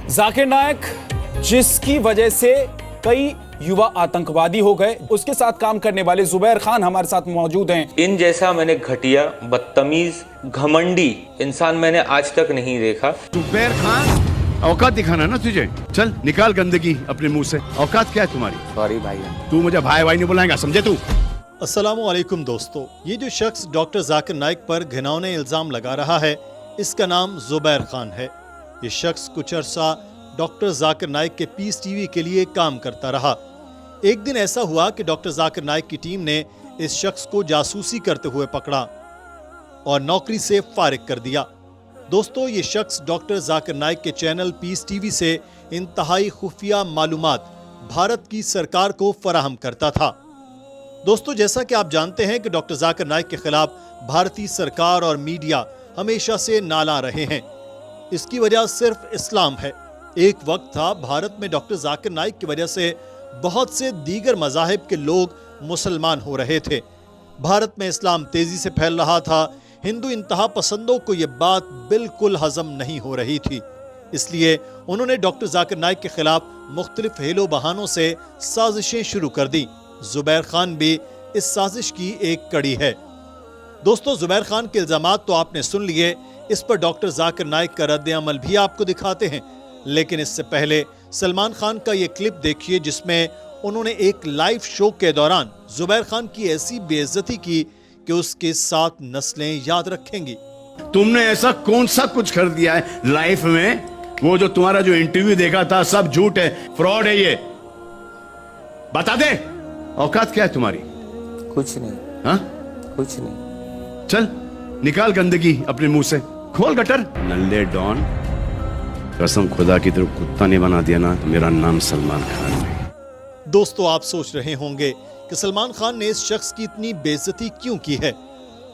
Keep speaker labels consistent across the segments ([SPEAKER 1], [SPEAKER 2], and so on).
[SPEAKER 1] जाकिर नाइक जिसकी वजह से कई युवा आतंकवादी हो गए, उसके साथ काम करने वाले जुबैर खान हमारे साथ मौजूद हैं।
[SPEAKER 2] इन जैसा मैंने घटिया, बदतमीज, घमंडी इंसान मैंने आज तक नहीं देखा।
[SPEAKER 3] जुबैर खान, औकात दिखाना ना तुझे, चल निकाल गंदगी अपने मुंह से। औकात क्या है तुम्हारी?
[SPEAKER 2] सॉरी भाई।
[SPEAKER 3] तू मुझे भाई भाई नहीं बुलाएगा, समझे तू?
[SPEAKER 4] अस्सलामुअलैकुम दोस्तों, ये जो शख्स डॉक्टर जाकिर नाइक पर घिनौने इल्जाम लगा रहा है, इसका नाम जुबैर खान है। ये शख्स कुछ अरसा डॉक्टर जाकिर नाइक के पीस टीवी के लिए काम करता रहा। एक दिन ऐसा हुआ कि डॉक्टर जाकिर नाइक की टीम ने इस शख्स को जासूसी करते हुए पकड़ा और नौकरी से फारिग कर दिया। दोस्तों, ये शख्स डॉक्टर जाकिर नाइक के चैनल पीस टीवी से इंतहाई खुफिया मालूमात भारत की सरकार को फराहम करता था। दोस्तों, जैसा कि आप जानते हैं कि डॉक्टर जाकिर नाइक के खिलाफ भारतीय सरकार और मीडिया हमेशा से नाला रहे हैं। इसकी वजह सिर्फ इस्लाम है। एक वक्त था भारत में डॉक्टर जाकिर नाइक की वजह से बहुत से दीगर मज़ाहिब के लोग मुसलमान हो रहे थे। भारत में इस्लाम तेजी से फैल रहा था। हिंदू इंतहा पसंदों को यह बात बिल्कुल हजम नहीं हो रही थी। इसलिए उन्होंने डॉक्टर जाकिर नाइक के खिलाफ मुख्तलिफ हेलो बहानों से साजिशें शुरू कर दी। जुबैर खान भी इस साजिश की एक कड़ी है। दोस्तों, जुबैर खान के इल्जामात तो आपने सुन लिए, इस पर डॉक्टर जाकिर नाइक का रद्द अमल भी आपको दिखाते हैं। लेकिन इससे पहले सलमान खान का ये क्लिप देखिए जिसमें उन्होंने एक लाइव शो के दौरान जुबैर खान की ऐसी बेइज्जती की कि उसके 7 नस्लें याद रखेंगी।
[SPEAKER 3] तुमने ऐसा कौन सा कुछ कर दिया है लाइफ में? वो जो तुम्हारा जो इंटरव्यू देखा था सब झूठ है, फ्रॉड है। ये बता दे, औकात क्या है तुम्हारी?
[SPEAKER 2] कुछ नहीं।
[SPEAKER 3] हाँ,
[SPEAKER 2] कुछ नहीं।
[SPEAKER 3] चल निकाल गंदगी अपने मुंह से, खोल गटर। नल्ले डॉन, कसम खुदा की तरफ कुत्ता नहीं बना दिया ना तो मेरा नाम सलमान खान है।
[SPEAKER 4] दोस्तों, आप सोच रहे होंगे कि सलमान खान ने इस शख्स की इतनी बेइज्जती क्यों की है।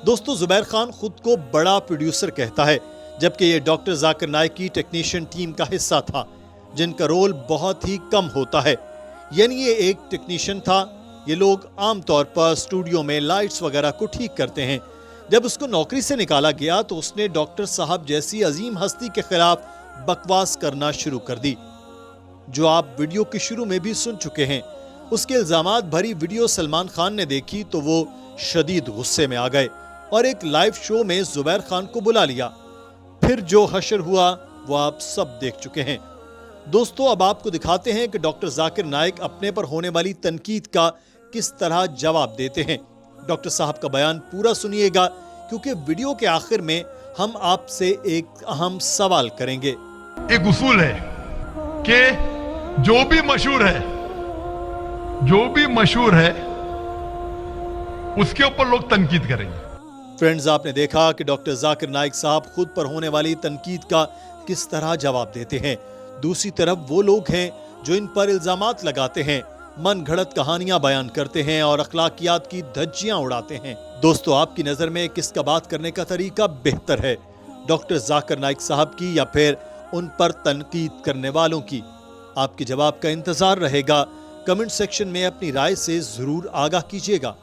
[SPEAKER 4] दोस्तों, जुबैर खान खुद को बड़ा प्रोड्यूसर कहता है, जबकि ये डॉक्टर जाकिर नाइक की टेक्नीशियन टीम का हिस्सा था, जिनका रोल बहुत ही कम होता है। यानी ये एक टेक्नीशियन था। ये लोग आमतौर पर स्टूडियो में लाइट्स वगैरह को ठीक करते हैं। जब उसको नौकरी से निकाला गया तो उसने डॉक्टर साहब जैसी अजीम हस्ती के खिलाफ बकवास करना शुरू कर दी, जो आप वीडियो के शुरू में भी सुन चुके हैं। उसके इल्जामात भरी वीडियो सलमान खान ने देखी तो वो शदीद गुस्से में आ गए और एक लाइव शो में जुबैर खान को बुला लिया। फिर जो हशर हुआ वो आप सब देख चुके हैं। दोस्तों, अब आपको दिखाते हैं कि डॉक्टर जाकिर नाइक अपने पर होने वाली तनकीद का किस तरह जवाब देते हैं। डॉक्टर साहब का बयान पूरा सुनिएगा, क्योंकि वीडियो के आखिर में हम आपसे एक अहम सवाल करेंगे।
[SPEAKER 5] एक उसूल है कि जो भी मशहूर है उसके ऊपर लोग तनकीद करेंगे।
[SPEAKER 4] फ्रेंड्स, आपने देखा कि डॉक्टर जाकिर नाइक साहब खुद पर होने वाली तनकीद का किस तरह जवाब देते हैं। दूसरी तरफ वो लोग हैं जो इन पर इल्जामात लगाते हैं, मन घड़त कहानियां बयान करते हैं और अखलाकियात की धज्जियां उड़ाते हैं। दोस्तों, आपकी नजर में किसका बात करने का तरीका बेहतर है, डॉक्टर जाकिर नाइक साहब की या फिर उन पर तनकीद करने वालों की? आपके जवाब का इंतजार रहेगा। कमेंट सेक्शन में अपनी राय से जरूर आगाह कीजिएगा।